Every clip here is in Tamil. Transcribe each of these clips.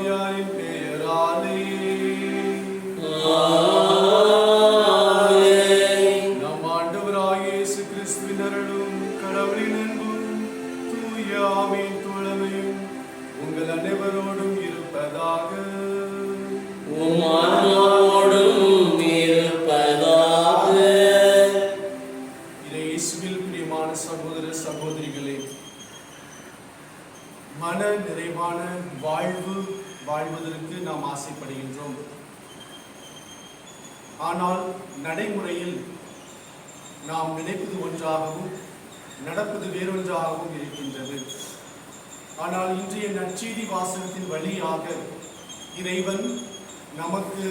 ஆவியாரின் பெயராலே நம் ஆண்டவராகிய இயேசு கிறிஸ்துவின் அருளும் கடவுளின் அன்பும் தூய ஆவியின் தோழமையும் உங்கள் அனைவரோடும் இருப்பதாக. இயேசுவில் பிரியமான சகோதர சகோதரிகளே, மன நிறைவான வாழ்வதற்கு நாம் ஆசைப்படுகின்றோம். ஆனால் நடைமுறையில் நாம் நினைப்பது ஒன்றாகவும் நடப்பது வேறொன்றாகவும் இருக்கின்றது. ஆனால் இன்றைய நற்செய்தி வாசகத்தின் வழியாக இறைவன் நமக்கு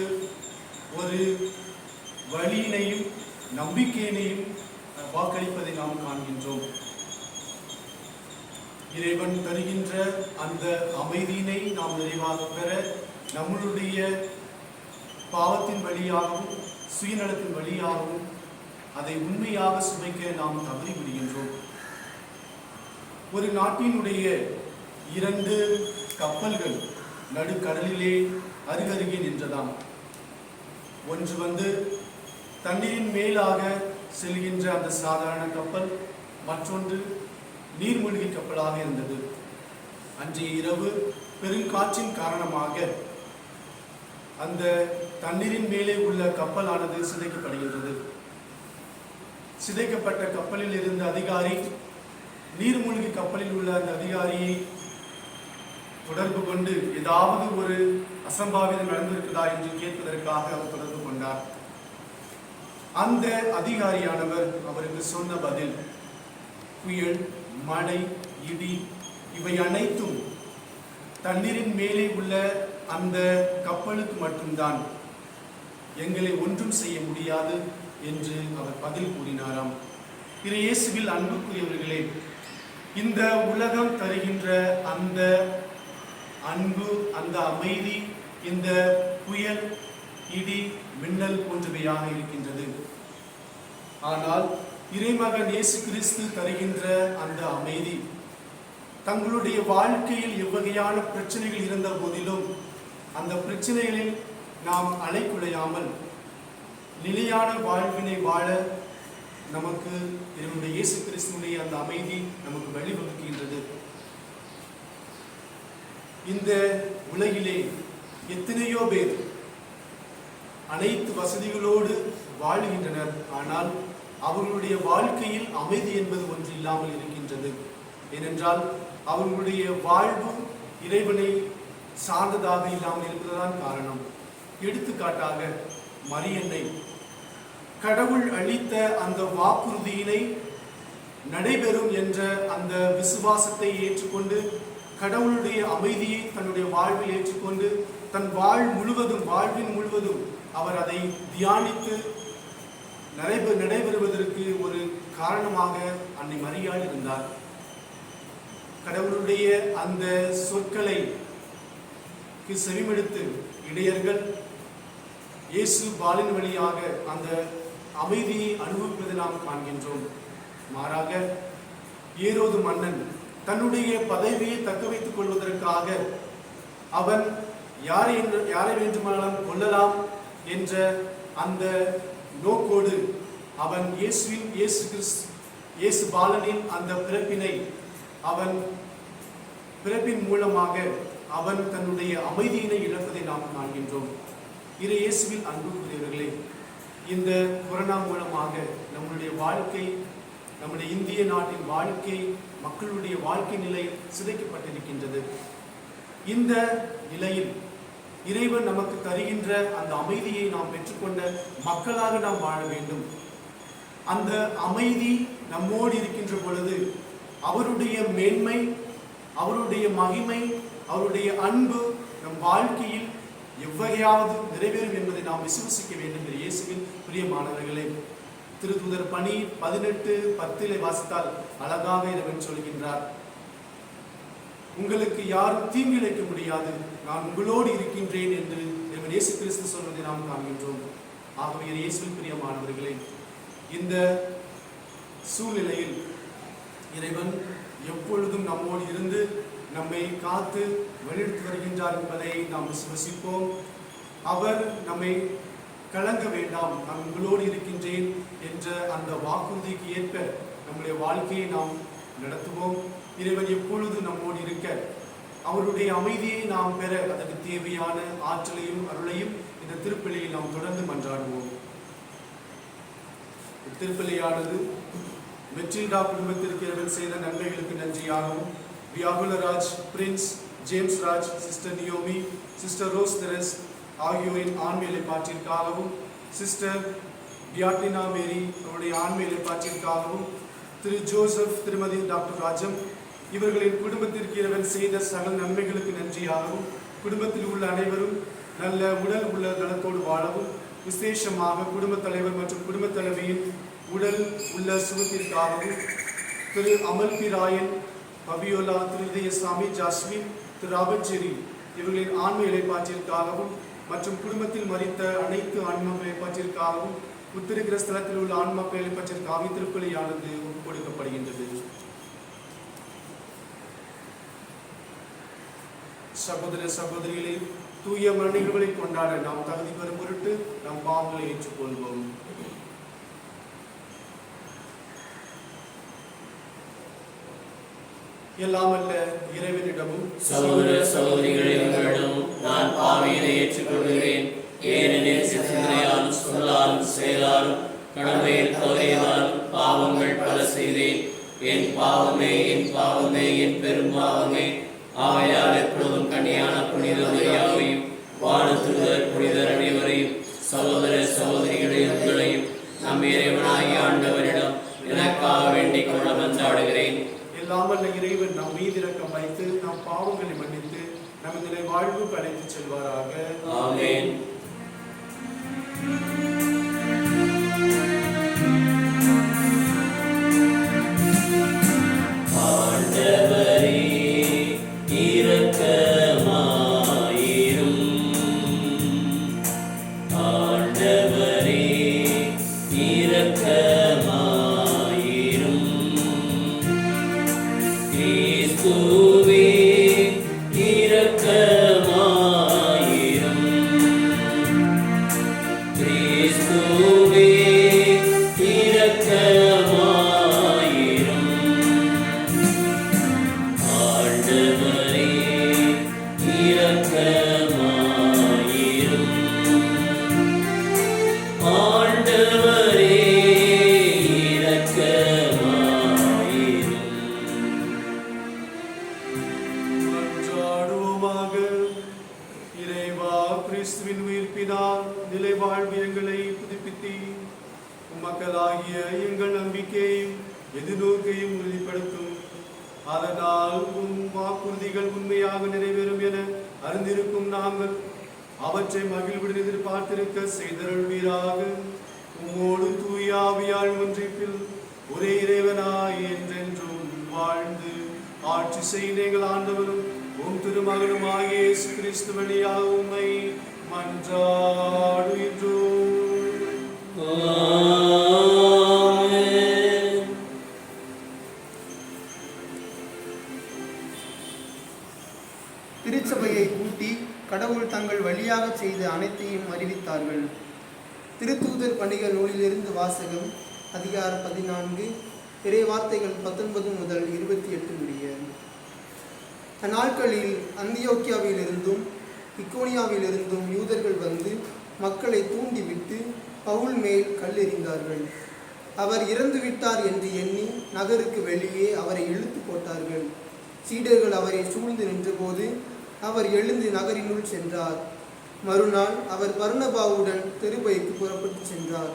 ஒரு வழியினையும் நம்பிக்கையினையும் வாக்களிப்பதை நாம் காண்கின்றோம். இறைவன் தருகின்ற அந்த அமைதியினை நாம் நிறைவாக பெற நம்மளுடைய பாவத்தின் வழியாகவும் சுயநலத்தின் வழியாகவும் அதை உண்மையாக சுமைக்க நாம் தவறி விடுகின்றோம். ஒரு நாட்டினுடைய 2 கப்பல்கள் நடுக்கடலிலே அருகருகே நின்றதாம். ஒன்று தண்ணீரின் மேலாக செல்கின்ற அந்த சாதாரண கப்பல், மற்றொன்று நீர்மூழ்கி கப்பலாக இருந்தது. அன்றைய இரவு பெருங்காற்றின் காரணமாக அந்த தண்ணீரின் மேலே உள்ள கப்பலானது சிதைக்கப்படுகின்றது. சிதைக்கப்பட்ட கப்பலில் இருந்த அதிகாரி நீர்மூழ்கி கப்பலில் உள்ள அந்த அதிகாரியை தொடர்பு கொண்டு ஏதாவது ஒரு அசம்பாவிதம் நடந்திருக்குதா என்று கேட்பதற்காக அவர் தொடர்பு கொண்டார். அந்த அதிகாரியானவர் அவருக்கு சொன்ன பதில், புயல், மழை, இடி இவை அனைத்தும் தண்ணீரின் மேலே உள்ள அந்த கப்பலுக்கு மட்டும்தான், எங்களை ஒன்றும் செய்ய முடியாது என்று அவர் பதில் கூறினாராம். இயேசுவில் அன்புக்குரியவர்களே, இந்த உலகம் தருகின்ற அந்த அன்பு, அந்த அமைதி, இந்த புயல், இடி, மின்னல் போன்றவையாக இருக்கின்றது. ஆனால் இறைமகன் இயேசு கிறிஸ்து தருகின்ற அந்த அமைதி, தங்களுடைய வாழ்க்கையில் எவ்வகையான பிரச்சனைகள் இருந்த போதிலும் அந்த பிரச்சனைகளில் நாம் அலைக்குலையாமல் நிலையான வாழ்வினை வாழ நமக்கு என்னுடைய இயேசு கிறிஸ்துவினுடைய அந்த அமைதி நமக்கு வழிவகுக்கின்றது. இந்த உலகிலே எத்தனையோ பேர் அனைத்து வசதிகளோடு வாழுகின்றனர். ஆனால் அவர்களுடைய வாழ்க்கையில் அமைதி என்பது ஒன்று இல்லாமல் இருக்கின்றது. ஏனென்றால் அவர்களுடைய வாழ்வு இறைவனை சார்ந்ததாக இல்லாமல் இருப்பதுதான் காரணம். எடுத்துக்காட்டாக மரியன்னை கடவுள் அளித்த அந்த வாக்குறுதியினை நடைபெறும் என்ற அந்த விசுவாசத்தை ஏற்றுக்கொண்டு கடவுளுடைய அமைதியை தன்னுடைய வாழ்வில் ஏற்றுக்கொண்டு தன் வாழ்வின் முழுவதும் அவர் அதை தியானித்து நடைபெறுவதற்கு ஒரு காரணமாக அன்னை மரியாள் இருந்தார். கடவுளுடைய அந்த சொற்களை செவிமெடுத்து இடையர்கள் இயேசு பாலின் வழியாக அந்த அமைதியை அனுபவிப்பதை நாம் காண்கின்றோம். மாறாக ஏரோது மன்னன் தன்னுடைய பதவியை தக்க வைத்துக் கொள்வதற்காக அவன் யாரை வேண்டுமானாலும் கொல்லலாம் என்ற அந்த நோக்கோடு அவன் இயேசு பாலனின் அந்த பிறப்பினை பிறப்பின் மூலமாக அவன் தன்னுடைய அமைதியினை இழப்பதை நாம் காண்கின்றோம். இயேசுவில் அன்புக்குரியவர்களே, இந்த கொரோனா மூலமாக நம்முடைய வாழ்க்கை, நம்முடைய இந்திய நாட்டின் வாழ்க்கை, மக்களுடைய வாழ்க்கை நிலை சிதைக்கப்பட்டிருக்கின்றது. இந்த நிலையில் இறைவன் நமக்கு தருகின்ற அந்த அமைதியை நாம் பெற்றுக்கொண்ட மக்களாக நாம் வாழ வேண்டும். அந்த அமைதி நம்மோடு இருக்கின்ற பொழுது அவருடைய மேன்மை, அவருடைய மகிமை, அவருடைய அன்பு நம் வாழ்க்கையில் எவ்வகையாவது நிறைவேறும் என்பதை நாம் விசுவசிக்க வேண்டும். இயேசுவின் பிரியமானவர்களே, திருத்தூதர் பணி 18:10 வாசித்தால் அழகாக இறைவன் சொல்கின்றார், உங்களுக்கு யாரும் தீங்கிழைக்க முடியாது, நான் உங்களோடு இருக்கின்றேன் என்று இயேசு கிறிஸ்து சொல்வதை நாம் காண்கின்றோம். ஆகவே இயேசுவின் பிரியமானவர்களே, இந்த சூழ்நிலையில் இறைவன் எப்பொழுதும் நம்மோடு இருந்து நம்மை காத்து வழிநடத்தி வருகின்றார் என்பதை நாம் விசுவசிப்போம். அவர் நம்மை கலங்க வேண்டாம், நான் உங்களோடு இருக்கின்றேன் என்ற அந்த வாக்குறுதிக்கு ஏற்ப நம்முடைய வாழ்க்கையை நாம் நடத்துவோம். இறைவன் எப்பொழுது நம்மோடு இருக்க, அவருடைய அமைதியை நாம் பெற அதற்கு தேவையான ஆற்றலையும் அருளையும் இந்த திருப்பலியை நாம் தொடர்ந்து மன்றாடுவோம். திருப்பலியானது மெட்டில்டா குடும்பத்திற்கு இறைவன் செய்த நன்மைகளுக்கு நன்றியாகவும், Viyagularaj, Prince James Raj, sister Naomi, sister Rose Therese ஆகியோரின் ஆண்மையிலை பாற்றிற்காகவும், சிஸ்டர் பியாட்டினா மேரி அவருடைய ஆண்மையிலை பாற்றிற்காகவும், திரு ஜோசப், திருமதி டாக்டர் ராஜம் இவர்களின் குடும்பத்திற்கு இறைவன் செய்த சகல நன்மைகளுக்கு நன்றியாகவும், குடும்பத்தில் உள்ள அனைவரும் நல்ல உடல் உள்ள நலத்தோடு வாழவும், விசேஷமாக குடும்பத் தலைவர் மற்றும் குடும்பத் தலைவியின் உடல் உள்ள சுகத்திற்காகவும், திரு அமல் பி ராயன், பபியோலா, திரு இதயசாமி, ஜாஸ்மின், திரு ராபர்ட் ஜெரி இவர்களின் ஆன்ம இலைப்பாற்றிற்காகவும் மற்றும் குடும்பத்தில் மறித்த அனைத்து ஆன்ம இலைப்பாற்றிற்காகவும் உத்திருக்கிற ஸ்தலத்தில் உள்ள ஆன்ம இலைப்பாற்றிற்காக திருப்பலியானது கொடுக்கப்படுகின்றது. சகோதர சகோதரிகளை தூய மரணிகளை கொண்டாட நாம் தகுதி பெறும் பொருட்டு நம் பாவங்களை ஏற்றுக்கொள்வோம். எல்லாம் அல்ல இறைவனிடமும் சகோதர சகோதரிகளிடம் நான் பாவியதை ஏற்றுக்கொள்கிறேன். ஏனெனில் சிந்தனையாலும் சொல்லாலும் செயலாலும் கடமையில் தவறியதாலும் பாவங்கள் பல செய்தேன். என் பாவமே என் பாவமே என் பெரும் பாவமே. ஆகையால் எப்பொழுதும் கன்னியான புனித மரியாவையும் வானதூதர் புனிதர் அனைவரையும் சகோதர சகோதரிகளை உங்களையும் நம் இறைவனாகிய ஆண்டவரிடம் எனக்காக வேண்டிக் கொள்ள மன்றாடுகிறேன். இல்லாமல் இறைவன் நம் மீது இரக்கம் வைத்து நம் பாவங்களை மன்னித்து நமது வாழ்வுக்கு அழைத்து செல்வாராக. ஆமென். ஆண்டவரே இரக்கமாயிரும். ஆண்டவரே இரக்கமாயிரும். கிறிஸ்துவே இரக்கமாயிரும். கிறிஸ்துவே இரக்கமாயிரும். ஆண்டவரே இரக்கமாயிரும். ஆண்டவரே இரக்கமாயிரும். மன்றாடுவோமாக. இறைவா, கிறிஸ்துவின் உயிர்ப்பினால் நிலை வாழ்வு எங்களை புதுப்பித்தி மக்களாகிய எங்கள் நம்பிக்கையும் எதிர்நோக்கையும் உறுதிப்படுத்தும். அதனால் உம் வாக்குறுதிகள் உண்மையாக நிறைவேறும் என அறிந்திருக்கும் நாங்கள் அவற்றை மகிழ்வுடன் எதிர்பார்த்திருக்க செய்தருள்வீராக. உம்மோடு தூய ஆவியால் ஒன்றிப்பில் ஒரே இறைவனாய் என்றென்றும் வாழ்ந்து ஆட்சி செய்ய எங்கள் ஆண்டவரும் உம் திருமகனுமாகிய இயேசு கிறிஸ்து வழியாக உம்மை மன்றாடுகின்றோம். ஆமென். திருச்சபையை கூட்டி கடவுள் தங்கள் வழியாக செய்த அனைத்தையும் அறிவித்தார்கள். திருத்தூதர் பணிகள் நூலிலிருந்து வாசகம். அதிகாரம் 14, இறை வார்த்தைகள் 19 முதல் 28 முடிய. அந்நாட்களில் அந்தியோக்கியாவிலிருந்தும் இக்கோனியாவிலிருந்தும் யூதர்கள் வந்து மக்களை தூண்டிவிட்டு பவுல் மேல் கல்லெறிந்தார்கள். அவர் இறந்துவிட்டார் என்று எண்ணி நகருக்கு வெளியே அவரை இழுத்து போட்டார்கள். சீடர்கள் அவரை சூழ்ந்து நின்றபோது அவர் எழுந்து நகரினுள் சென்றார். மறுநாள் அவர் பர்னபாவுடன் தெருபைக்கு புறப்பட்டு சென்றார்.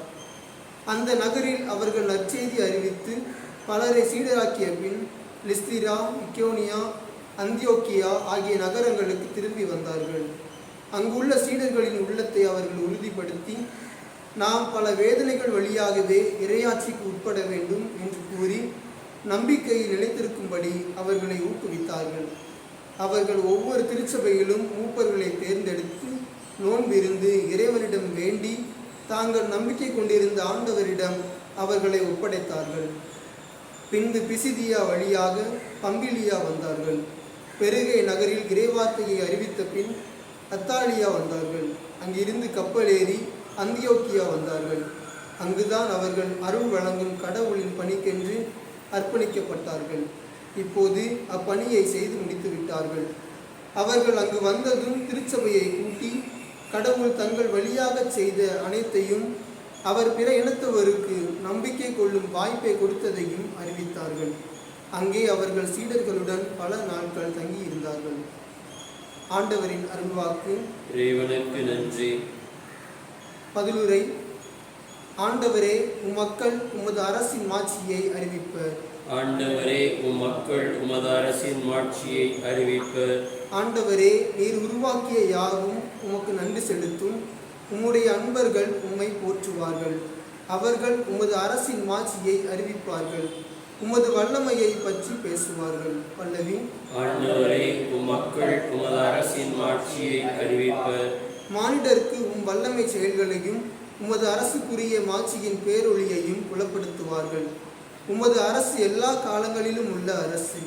அந்த நகரில் அவர்கள் நற்செய்தி அறிவித்து பலரை சீடராக்கிய பின் லிஸ்திரா, இக்கோனியா, அந்தியோக்கியா ஆகிய நகரங்களுக்கு திரும்பி வந்தார்கள். அங்குள்ள சீடர்களின் உள்ளத்தை அவர்கள் உறுதிப்படுத்தி, நாம் பல வேதனைகள் வழியாகவே இறையாட்சிக்கு உட்பட வேண்டும் என்று கூறி நம்பிக்கையில் நிலைத்திருக்கும்படி அவர்களை ஊக்குவித்தார்கள். அவர்கள் ஒவ்வொரு திருச்சபையிலும் மூப்பர்களை தேர்ந்தெடுத்து நோன்பிருந்து இறைவனிடம் வேண்டி தாங்கள் நம்பிக்கை கொண்டிருந்த ஆண்டவரிடம் அவர்களை ஒப்படைத்தார்கள். பின்பு பிசிதியா வழியாக பம்பிலியா வந்தார்கள். பெருகை நகரில் இறைவார்த்தையை அறிவித்த பின் அத்தாலியா வந்தார்கள். அங்கிருந்து கப்பலேறி அந்தியோக்கியா வந்தார்கள். அங்குதான் அவர்கள் அருள் வழங்கும் கடவுளின் பணிக்கென்று அர்ப்பணிக்கப்பட்டார்கள். இப்போது அப்பணியை செய்து முடித்து விட்டார்கள். அவர்கள் அங்கு வந்ததும் திருச்சபையை கூட்டி கடவுள் தங்கள் வழியாக செய்த அனைத்தையும் அவர் பிற இனத்தவருக்கு நம்பிக்கை கொள்ளும் வாய்ப்பை கொடுத்ததையும் அறிவித்தார்கள். அங்கே அவர்கள் சீடர்களுடன் பல நாட்கள் தங்கியிருந்தார்கள். ஆண்டவரின் அருள்வாக்கு. இறைவனுக்கு நன்றி. பதிலுரை. ஆண்டவரே, உம்மக்கள் உமது அரசின் மாட்சியை அறிவிப்பர். ஆண்டவரே, மக்கள் உமது அரசின் மாட்சியை அறிவிப்பர். ஆண்டவரே, நீர் உருவாக்கிய யாவும் உமக்கு நன்றி செலுத்தும். உம்முடைய அன்பர்கள் உம்மை போற்றுவார்கள். அவர்கள் உமது அரசின் மாட்சியை அறிவிப்பார்கள். உமது வல்லமையை பற்றி பேசுவார்கள். பல்லவி. ஆண்டவரே, மக்கள் உமது அரசின் மாட்சியை அறிவிப்பர். மானிடருக்கு உம் வல்லமை செயல்களையும் உமது அரசுக்குரிய மாட்சியின் பேரொளியையும் புலப்படுத்துவார்கள். உமது அரசு எல்லா காலங்களிலும் உள்ள அரசு.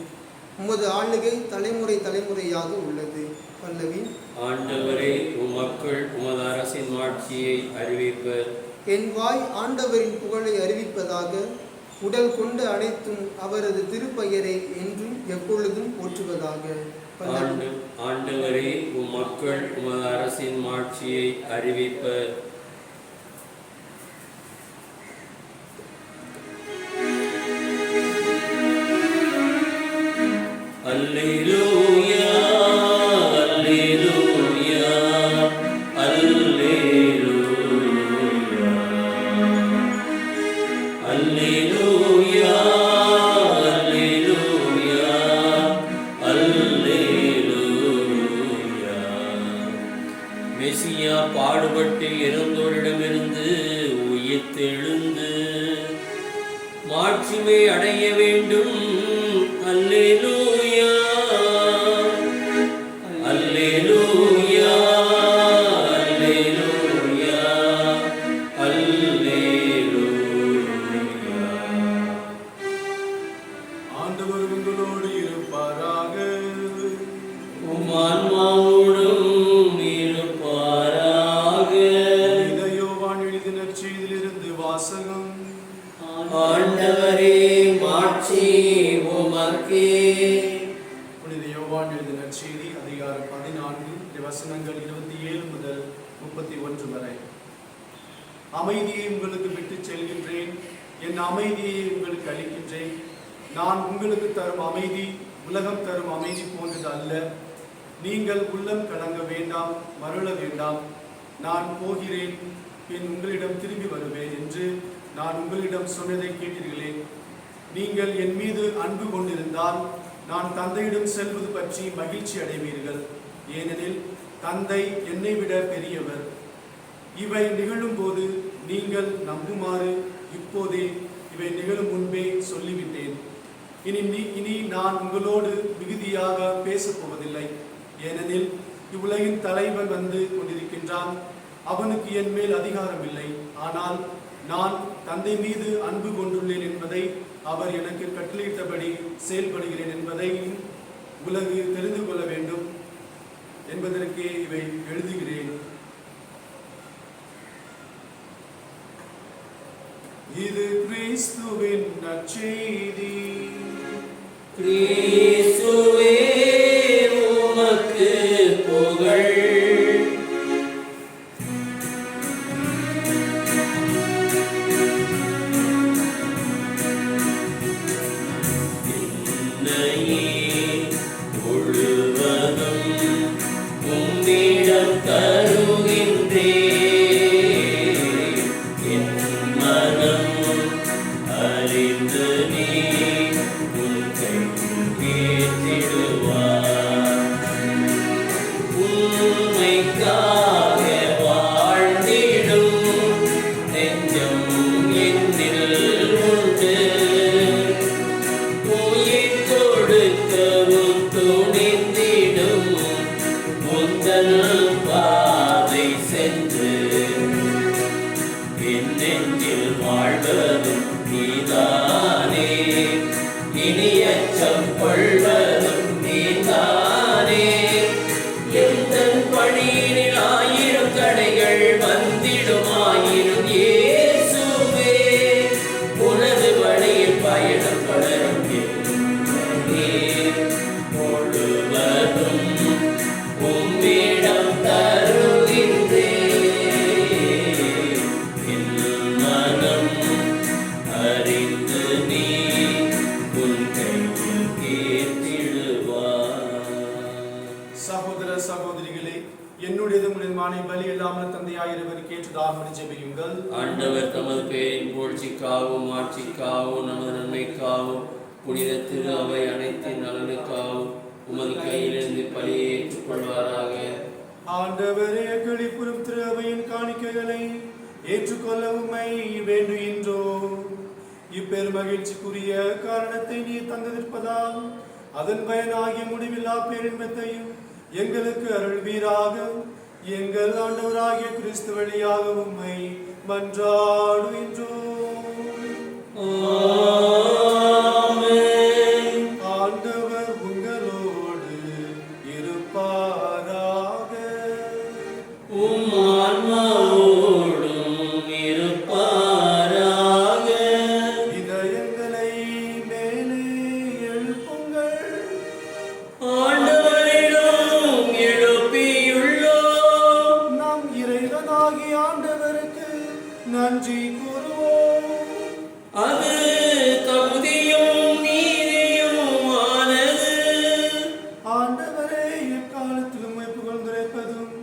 உமது ஆளுகை தலைமுறை தலைமுறையாக உள்ளது. பல்லவி. ஆண்டவரே, மக்கள் உமது அரசின் மாட்சியை அறிவிப்பர். என் வாய் ஆண்டவரின் புகழை அறிவிப்பதாக. உடல் கொண்ட அனைத்தும் அவரது திருப்பெயரை என்றும் எப்பொழுதும் போற்றுவதாக. ஆண்டவரே, மக்கள் உமது அரசின் மாட்சியை அறிவிப்பர். அல்லேலூயா, அல்லேலூயா, அல்லேலூயா, அல்லேலூயா, அல்லேலூயா, அல்லேலூயா. மெசியா பாடுபட்டு இறந்தோரிடமிருந்து உயிர்த்தெழுந்து மாட்சிமை அடைய வேண்டும். அல்லேலூயா, அல்லேலூயா, அல்லேலூயா, அல்லேலூயா. ஆண்டவர் உங்களோடு இருப்பாராக. உம் ஆன்மாவோடும் இருப்பாராக. புனித யோவான் எழுதின நற்செய்தியிலிருந்து வாசகம். ஆண்டவரே, மாட்சி உமக்கே. புனித யோவான் எழுதின நற்செய்தி அதிகாரம் 14 வசனங்கள் 27 முதல் 31 வரை. அமைதியை உங்களுக்கு விட்டுச் செல்கின்றேன், என் அமைதியை உங்களுக்கு அளிக்கின்றேன். நான் உங்களுக்கு தரும் அமைதி உலகம் தரும் அமைதி போன்றது அல்ல. நீங்கள் உள்ளம் கலங்க வேண்டாம், மருள வேண்டாம். நான் போகிறேன், பின் உங்களிடம் திரும்பி வருவேன் என்று நான் உங்களிடம் சொன்னதை கேட்டீர்களே. நீங்கள் என் மீது அன்பு கொண்டிருந்தால் நான் தந்தையிடம் செல்வது பற்றி மகிழ்ச்சி அடைவீர்கள். ஏனெனில் தந்தை என்னை விட பெரியவர். இவை நிகழும் போது நீங்கள் நம்புமாறு இப்போதே இவை நிகழும் முன்பே சொல்லிவிட்டேன். இனி நான் உங்களோடு மிகுதியாக பேசப் போவதில்லை. ஏனெனில் இவ்வுலகின் தலைவன் வந்து கொண்டிருக்கின்றான். அவனுக்கு என் மேல் அதிகாரம் இல்லை. ஆனால் நான் தந்தை மீது அன்பு கொண்டுள்ளேன் என்பதை, அவர் எனக்கு கட்டளையிட்டபடி செயல்படுகிறேன் என்பதை உலகு தெரிந்து கொள்ள வேண்டும் என்பதற்கே இவை எழுதுகிறேன். இது கிறிஸ்துவின் நற்செய்தி. கிறிஸ்துவே, உமக்கு புகழ். அறிந்து நீ உன் கையில் பிரியமான பலி இல்லாமல் தந்தையாயிரவருக்கு ஏற்றதாக ஜெபியுங்கள். ஆண்டவர் தமது பெயரின் புகழ்ச்சிக்காகவும் ஆட்சிக்காகவும் நமது நன்மைக்காகவும் புனித திரு அவை அனைத்தின் நலனுக்காகவும் உமது கையிலிருந்து பலியை ஏற்றுக்கொள்வாராக. ஆண்டவரே, களிப்புறும் திரு அவையின் காணிக்கைகளை ஏற்றுக்கொள்ள உம்மை வேண்டுகின்றோம். இப்பெருமகிழ்ச்சிக்குரிய காரணத்தை நீ தந்திருப்பதால் அதன் பயனாகிய முடிவில்லா பேரின்பத்தையும் எங்களுக்கு அருள்வீராக. எங்கள் ஆண்டவராகிய கிறிஸ்து வழியாக உம்மை மன்றாடுகின்றோம். ஆண்டவர் உங்களோடு இருப்பாராக. உம் ஆன்மாவோடும் இருப்பாராக. இதயங்களை மேலே எழுப்புங்கள். ஆண்டவரிடம் எழுப்பியுள்ளோம். நம் இறைவனாகிய ஆண்டவருக்கு நன்றி கூறுவோம். அது தகுதியும் நீதியுமானது. ஆண்டவரே, எக்காலத்திலும் புகழ்ந்துரைப்பதும்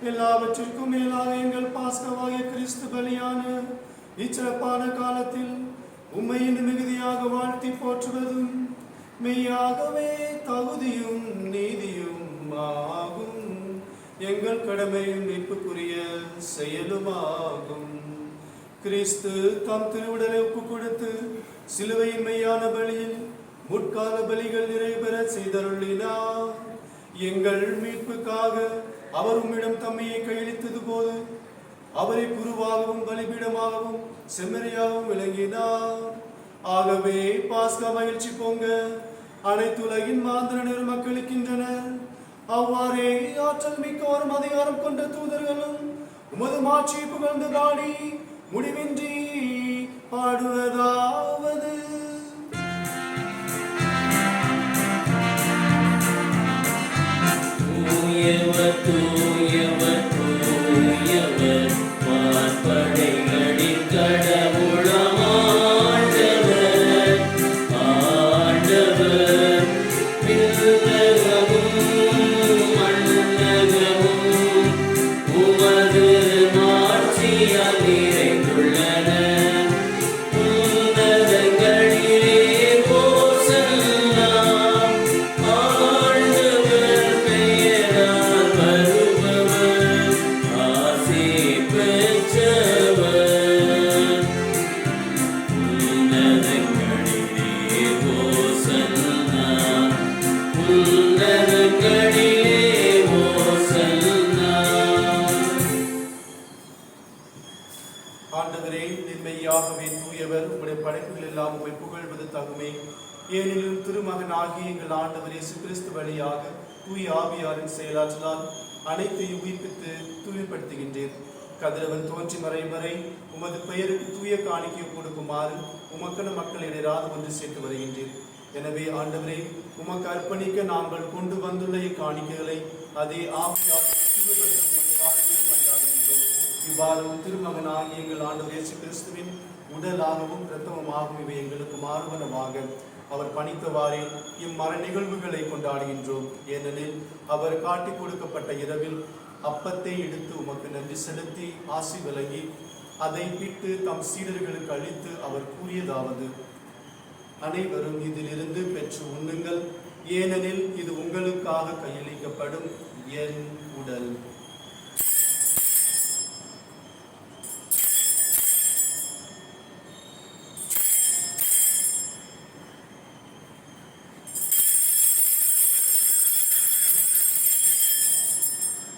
எல்லாவற்றிற்கும் மேலாக எங்கள் பாஸ்கவாகிய கிறிஸ்து பலியான இச்சிறப்பான காலத்தில் உம்மை இன்னும் மிகுதியாக வாழ்த்தி போற்றுவதும் மெய்யாகவே தகுதியும் நீதியும் ஆகும். எங்கள் கடமையும் மீட்புக்குரிய செயலுமாகும். கிறிஸ்து தம் திருவுடலை ஒப்புக் கொடுத்து சிலுவையின் மெய்யான பலியில் முற்கால பலிகள் நிறைவேற செய்தருளினார். எங்கள் மீட்புக்காக அவர் உம்மிடம் தம்மையை கையளித்தது போது அவரை குருவாகவும் பலிபீடமாகவும் செம்மறியாகவும் விளங்கினார். ஆகவே பாஸ்கா மகிழ்ச்சி பொங்க அனைத்து உலகின் மாந்திரனர் மக்களுக்கின்றனர். அவ்வாறே ஆற்றல் மிக்கோரும் அதிகாரம் கொண்ட தூதர்களும் உமது மாட்சியை புகழ்ந்து பாடி முடிவின்றி பாடுவதாவது. தூயவர் தூயவர் தூயவர் வான்படைகளின் கடவுளாம் ஆண்டவர். ஆண்டவர் விண்ணகமும் மண்ணகமும் உமது மாட்சியால் நிறைந்துள்ளன. உன்னதங்களிலே ஓசன்னா. ஆண்டவர் பெயரால் வருபவர் ஆசி பெற்றவர். உன்னதங்களிலே ஓசன்னா. உன்னதங்களிலே ஓசன்னா. ஆண்டவரே, நின்மையாகவே தூயவர். உம்முடைய படைப்புகள் எல்லாம் உம்மை புகழ்வது தகுமே. ஏனெனில் திருமகன் ஆகிய எங்கள் ஆண்டவர் இயேசு கிறிஸ்து வழியாக தூய ஆவியாரின் செயலாற்றலால் அனைத்தையும் உயிர்ப்பித்து தூய்மைப்படுத்துகின்றேன். கதிரவன் தோன்றி மறையும் வரை உமது பெயருக்கு தூய காணிக்கை கொடுக்குமாறு உமக்கன மக்களிடையராது ஒன்று சேர்த்து வருகின்றேன். எனவே ஆண்டவரே, உமக்கு அர்ப்பணிக்க நாங்கள் கொண்டு வந்துள்ள இக்காணிக்கைகளை அதே ஆவியால் இவ்வாறு திருமகனாகிய எங்கள் ஆண்டவர் இயேசு கிறிஸ்துவின் உடலாகவும் இரத்தமாகவும் இவை எங்களுக்கு மாறுவனமாக அவர் பணித்தவாறே இம்மர நிகழ்வுகளை கொண்டாடுகின்றோம். ஏனெனில் அவர் காட்டிக் கொடுக்கப்பட்ட இரவில் அப்பத்தை எடுத்து உமக்கு நன்றி செலுத்தி ஆசி விலகி அதை பிட்டு தம் சீடர்களுக்கு அளித்து அவர் கூறியதாவது: அனைவரும் இதிலிருந்து பெற்று உண்ணுங்கள், ஏனெனில் இது உங்களுக்காக கையளிக்கப்படும் என் உடல்.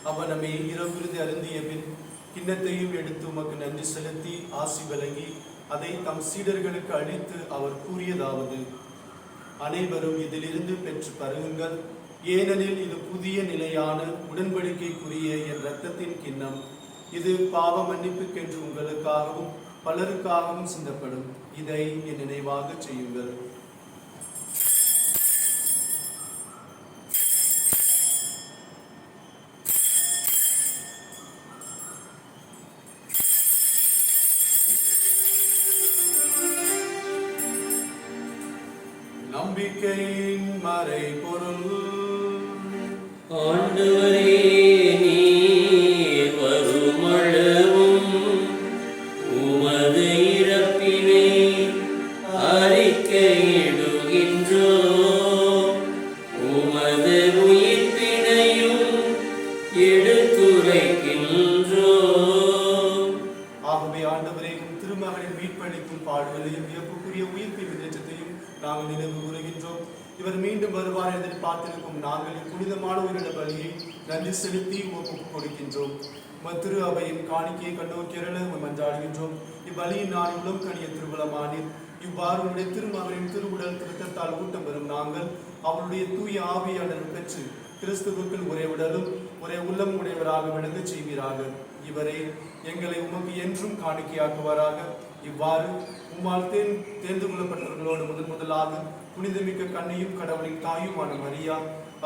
அவனமே இரவு விருது அருந்திய பின் கிண்ணத்தையும் எடுத்து உமக்கு நன்றி செலுத்தி ஆசி வழங்கி அதை தம் சீடர்களுக்கு அளித்து அவர் கூறியதாவது: அனைவரும் இதிலிருந்து பெற்று பருகுங்கள், ஏனெனில் இது புதிய நிலையான உடன்படிக்கைக்குரிய என் இரத்தத்தின் கிண்ணம். இது பாவ மன்னிப்புக்கென்று உங்களுக்காகவும் பலருக்காகவும் சிந்தப்படும். இதை என் நினைவாக செய்யுங்கள். நம்பிக்கையின் மறைபொருள். ஆண்டவரே, நீர் பாடுகளையும் வியப்புக்குரிய உயிர்ப்பை முன்னேற்றத்தையும் நாங்கள் நினைவு கூறுகின்றோம். இவர் மீண்டும் வருவார் என்று பார்த்திருக்கும் நாங்கள் புனிதமான உயிரிழந்த பலியை நன்றி செலுத்தி ஒப்புக் கொடுக்கின்றோம். திரு அவையின் காணிக்கையை கண்ணோக்கியரல மன்றாடுகின்றோம். இப்பலியின் நான் உளம் கணிய திருவிழமானீர். இவ்வாறு உடைய திருமகனின் திருவுடல் திருத்தத்தால் ஊட்டம் பெறும் நாங்கள் அவருடைய தூய ஆவியாளர் பெற்று கிறிஸ்துவுக்குள் ஒரே உடலும் ஒரே உள்ளம் உடையவராக விளங்க செய்வீராக. இவரை எங்களை உமக்கு என்றும் காணிக்கையாக்குவாராக. இவ்வாறு உம்மால் தேர்ந்து கொள்ளப்பட்டவர்களோடு முதலாக புனிதமிக்க கண்ணையும் கடவுளின் தாயுமான மரியா,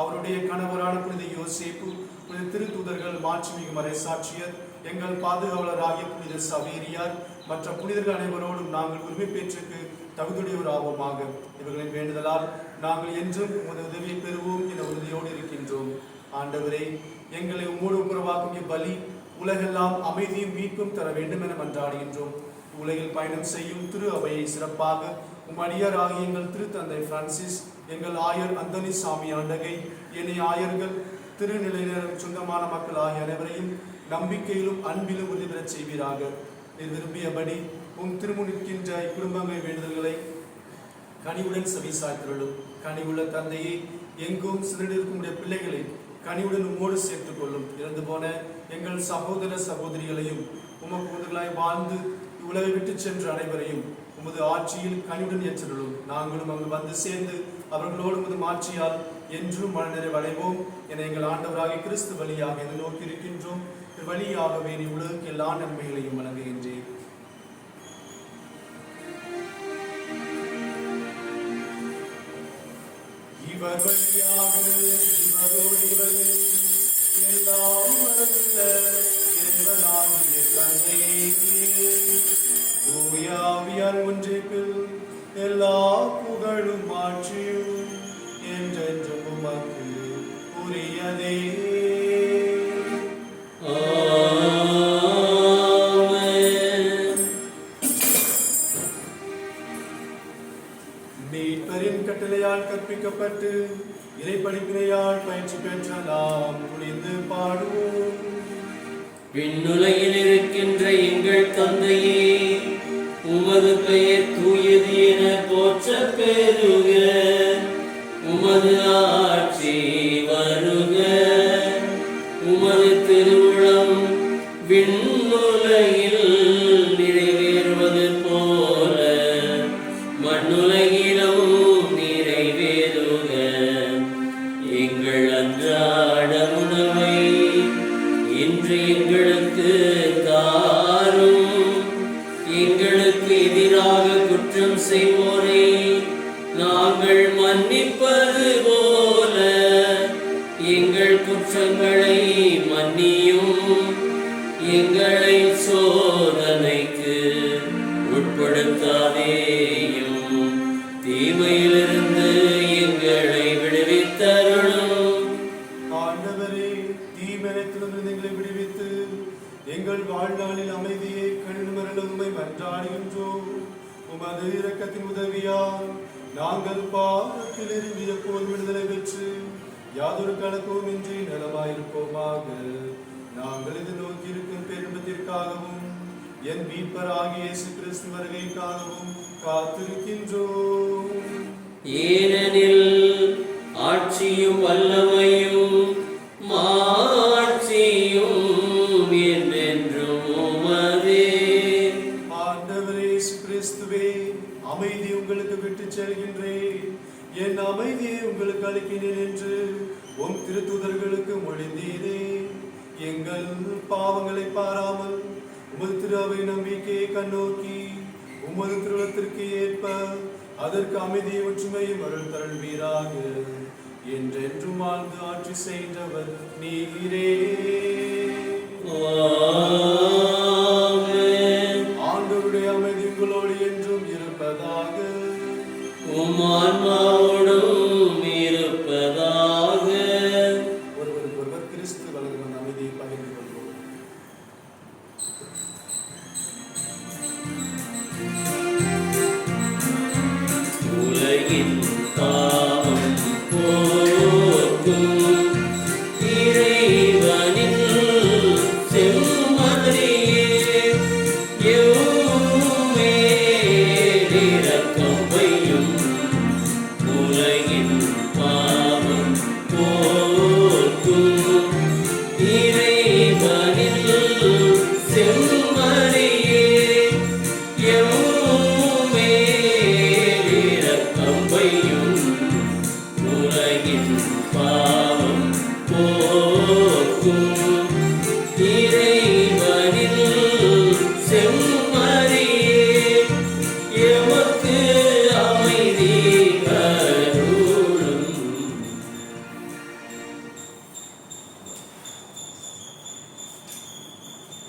அவருடைய கணவரான புனித யோசேப்பு, புனித திருத்தூதர்கள், மாட்சிமிகு மறைசாட்சியர், எங்கள் பாதுகாவலராகிய புனித சவேரியார், மற்ற புனிதர்கள் அனைவரோடும் நாங்கள் உரிமை பேச்சுக்கு தகுதியுடையவராவோமாக. இவர்களின் வேண்டுதலால் நாங்கள் என்றும் உமது உதவியை பெறுவோம் என உறுதியோடு இருக்கின்றோம். ஆண்டவரே, எங்களை உம்மோடு உறவாக்கும் இப்பலி உலகெல்லாம் அமைதியும் மீட்பும் தர வேண்டும் என மன்றாடுகின்றோம். உலகில் பயணம் செய்யும் திரு அவையை சிறப்பாக அடியார் ஆகிய எங்கள் திருத்தந்தை பிரான்சிஸ், எங்கள் ஆயர் அந்தோனி சாமி ஆண்டகை, ஏனைய ஆயர்கள், திருநிலையினரும் சொந்தமான மக்கள் ஆகிய அனைவரையும் நம்பிக்கையிலும் அன்பிலும் உறுதி பெறச் செய்வீராக. நீர் விரும்பியபடி உம் திருமுனிக்கின்ற இக்குடும்பங்கள் வேண்டுதல்களை கனிவுடன் செவிசாய்த்திருளும். கனிவுள்ள தந்தையை எங்கும் சிதறிருக்கும் உடைய பிள்ளைகளை கனிவுடன் உம்மோடு சேர்த்துக் கொள்ளும். இறந்து போன எங்கள் சகோதர சகோதரிகளையும் உமக்கு முதலாய் வாழ்ந்து உலகை விட்டு சென்ற அனைவரையும் உமது ஆட்சியில் கனிவுடன் ஏற்றருளும். நாங்களும் அங்கு வந்து சேர்ந்து அவர்களோடு உமது மாட்சியால் என்றும் மனநிறைவடைவோம் என எங்கள் ஆண்டவராகிய கிறிஸ்து வழியாக என நோக்கி இருக்கின்றோம். வழியாகவே நீ உலகுக்கு எல்லா நன்மைகளையும் வழங்குகின்றேன். இவர் வழியாக இவரோடு இவரில் எல்லாம் வளர்ந்த இறைவனாகிய தந்தையே, தூயாவியார் ஒன்றிப்பில் எல்லா புகழும் மாற்றியும் என்றென்றும் உமக்கு உரியதே. மீட்பரின் கட்டளையால் கற்பிக்கப்பட்டு இறைப்படிப்பினையால் பயிற்சி பெற்ற நாம் துணிந்து பாடுவோம். விண்ணுலகில் இருக்கின்ற எங்கள் தந்தையே, உமது பெயர் தூயது என போற்ற பெறுக. உமது ஆட்சி வருக. உமது திருவுளம் விண்ணுலகில் நிறைவேறுவது போல மண்ணுலகிலும் நிறைவேறுக. எங்கள் அன்றாட உணவை இன்று எங்களுக்கு தாரும். எங்களுக்கு எதிராக குற்றம் செய்வோரை நாங்கள் மன்னிப்பது போல எங்கள் குற்றங்களை மன்னியும். எங்களை சோதனைக்கு உட்படுத்தாதேயும், தீமையிலிருந்து எங்களை விடுவித்தருளும். ஆண்டவரே, தீமையிலிருந்து எங்களை விடுவித்து எங்கள் வாழ்நாளில் அமைதியை கனிமருளுமை மன்றாடுகின்றோம். உமது இரக்கத்தின் உதவியால் நாங்கள் பாவத்தில் இருந்து எப்போது விடுதலை பெற்று யாதொரு கலக்கமும் இன்றி நலமாயிருப்போமாக. நாங்கள் இது நோக்கி இருக்கும் பெரும்பத்திற்காகவும் என் மீட்பராகிய இயேசு கிறிஸ்து வருகைக்காகவும் காத்திருக்கின்றோம். ஏனெனில் ஆட்சியும் வல்லமையும் மாட்சியும் என்றென்றும் உமதே. ஆண்டவரே இயேசு கிறிஸ்துவே, அமைதி உங்களுக்கு விட்டு செல்கின்றேன், என் அமைதியை உங்களுக்கு அளிக்கிறேன் என்று உம் திருத்தூதர்களுக்கு மொழிந்தீரே. எங்கள் பாவங்களை பாராமல் உமது திரு அவை நம்பிக்கையை கண்ணோக்கி உமது திருவுளத்திற்கு ஏற்ப அதற்கு அமைதியை ஒற்றுமையும் அருள் தருள்வீராக. என்றென்றும் வாழ்ந்து ஆட்சி செய்தவர் நீரே. ஆண்டவருடைய அமைதி உங்களோடு என்றும் இருப்பதாக. உம் ஆன்மாவோடும் இருப்பதாக. ஒருவருக்கு ஒருவர் கிறிஸ்து வழங்கும் அமைதியை பகிர்ந்து கொள்வோம். உலகின் பாவம் போக்கும் இறைவனின்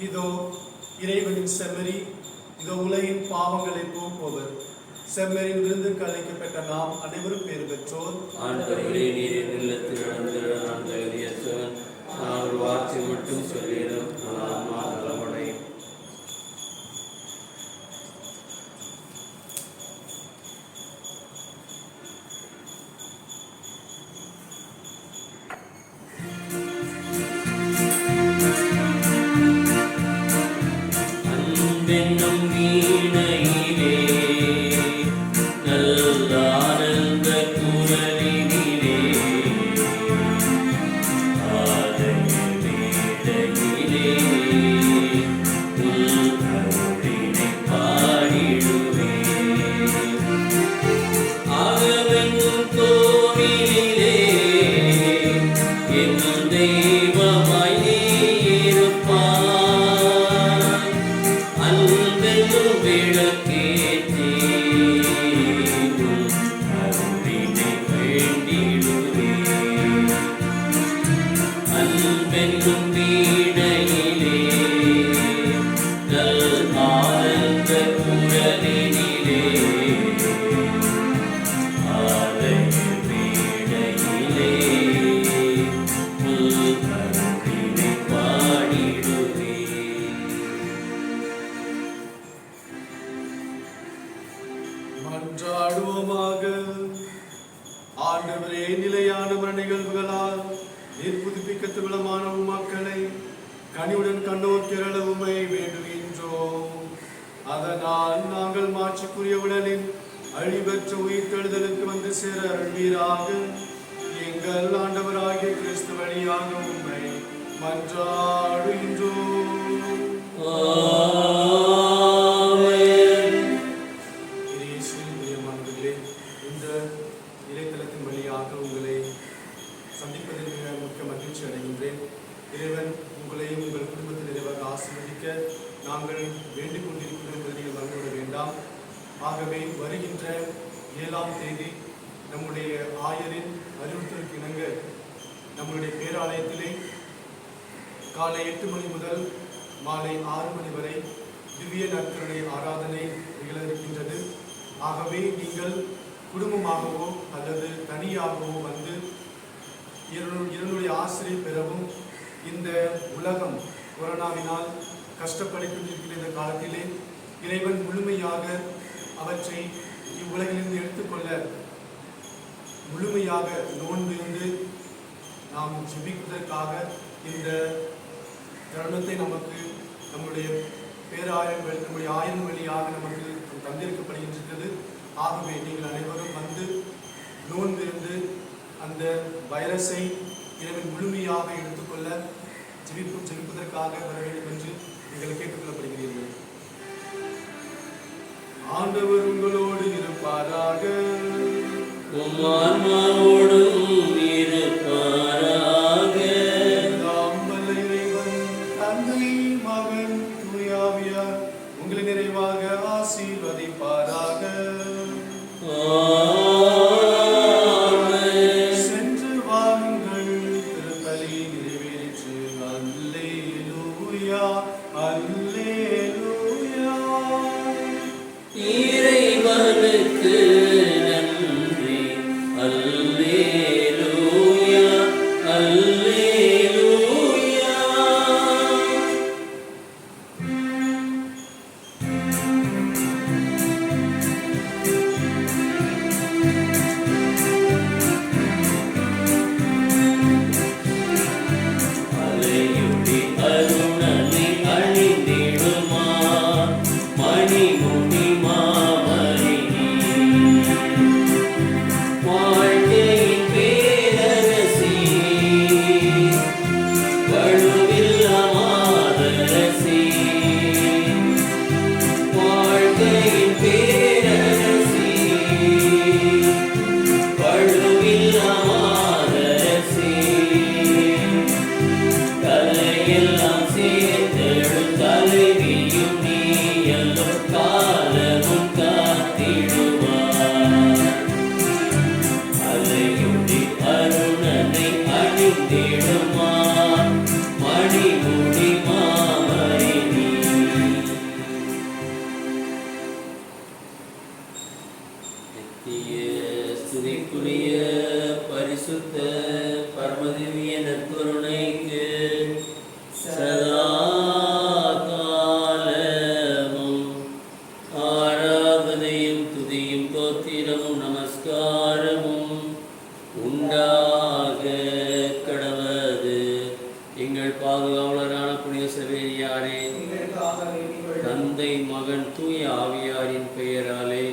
இதோ இறைவனின் செம்மறி, இதோ உலகின் பாவங்களை போக்குபவர். செம்மறியின் விருந்துக்கு அழைக்கப்பட்ட நாம் அனைவரும் பேறு பெற்றோர். ஆண்டவரே, நீர் என் இல்லத்தில் நடந்திட நான் தகுதியற்றவன். நான் ஒரு வார்த்தை மட்டும் சொல்லிடும், நான் ஆன்மா நலமடையும். அன்பென்னும் வீணையிலே நல்லானந்த குரலினிலே ஆலய வேளையிலே உன் கருணையை பாடிடுவேன். ஆகவென்னும் கோவிலிலே என்னும் தெய்வமாய் நீ இருப்பாய். அன்பென்னும் விளக்கேற்றி உன் கருணையை வேண்டிடுவேன். அன்பென்னும் வீணையிலே நல் ஆனந்த குரலினிலே ஆலய வேளையிலே உன் கருணையை பாடிடுவேன். மன்றாடுவோமாக. ஆண்டவரே, நிலையான நிகழ்வுகளால் நீர் புதுப்பிக்க துகளமான மக்களை கனிவுடன் கண்ணோர் கிரள உம்மை வேண்டுகின்றோம். அதனால் நாங்கள் மாற்றுக்குரிய உடலின் அழிவற்ற உயிர்த்தெழுதலுக்கு வந்து சேர அருள்வீராக. எங்கள் ஆண்டவராகிய கிறிஸ்து வழியாக உம்மை மன்றாடுகின்றோம். ஆமென். இயேசுவின் பிரியமானவர்களே, இந்த இறைத்தலத்தின் வழியாக உங்களை சந்திப்பதில் மிக மிக்க மகிழ்ச்சி அடைகின்றேன். இறைவன் உங்களையும் உங்கள் குடும்பத்தில் நிறைவாக ஆசீர்வதிக்க நாங்கள் வேண்டிக் கொண்டிருக்கிறோம் என்பதை நீங்கள் மறந்துவிட வேண்டாம். ஆகவே வருகின்ற 7ஆம் தேதி நம்முடைய ஆயரின் அறிவுறுத்தலுக்கு இணங்க நம்முடைய பேராலயத்திலே காலை 8 மணி முதல் மாலை 6 மணி வரை திவ்ய நற்கருணை ஆராதனை நிகழ இருக்கின்றது. ஆகவே நீங்கள் குடும்பமாகவோ அல்லது தனியாகவோ வந்து இதனுடைய ஆசிரியை பெறவும், இந்த உலகம் கொரோனாவினால் கஷ்டப்பட்டுக் கொண்டிருக்கிற இந்த காலத்திலே இறைவன் முழுமையாக அவற்றை இவ்வுலகிலிருந்து எடுத்துக்கொள்ள முழுமையாக நோன்பிருந்து நாம் ஜெபிப்பதற்காக இந்த தருணத்தை நமக்கு நம்முடைய பேராயர்கள் நம்முடைய ஆயன் வழியாக நமக்கு தந்திருக்கப்படுகின்றது. ஆகவே நீங்கள் அனைவரும் வந்து நோன்பிருந்து அந்த வைரஸை இறைவன் முழுமையாக எடுத்துக்கொள்ள ஜெபிப்பதற்காக வர வேண்டும் என்று நீங்கள் கேட்டுக்கொள்ளப்படுகிறீர்கள். ஆண்டவர் உங்களோடு இருப்பாராக. உம் ஆன்மாவோடும் இருப்பாராக. எல்லாம் வல்ல இறைவன் தந்தை, மகன், தூய ஆவியார் உங்களை நிறைவாக ஆசீர்வதிப்பாராக. ஆமென். சென்று வாருங்கள், திருப்பலி நிறைவேறிற்று. அல்லேலூயா, அல்லேலூயா. இறைவனுக்கு நன்றி. அல்லேலூயா, அல்லேலூயா. அலையுடி அருணனை அணிந்திடுமா மணிமுடி மா தந்தை மகன் தூய ஆவியாரின் பெயராலே